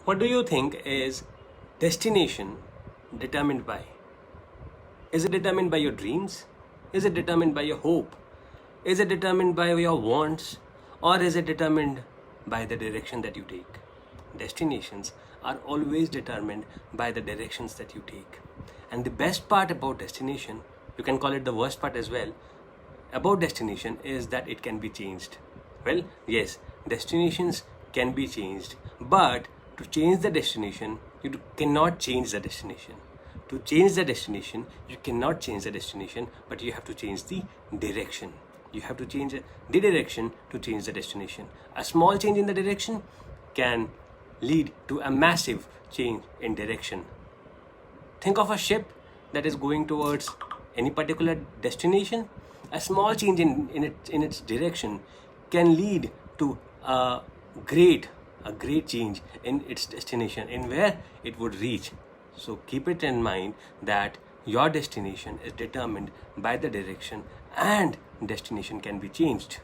What do you think is destination determined by? Is it determined by your dreams? Is it determined by your hope? Is it determined by your wants? Or is it determined by the direction that you take? Destinations are always determined by the directions that you take. And the best part about destination, you can call it the worst part as well, about destination is that it can be changed. Well, yes, destinations can be changed, but to change the destination, you cannot change the destination. To change the destination, you cannot change the destination, but you have to change the direction. You have to change the direction to change the destination. A small change in the direction can lead to a massive change in direction. Think of a ship that is going towards any particular destination. A small change in its direction can lead to a great change in its destination, in where it would reach. So keep it in mind that your destination is determined by the direction, and destination can be changed.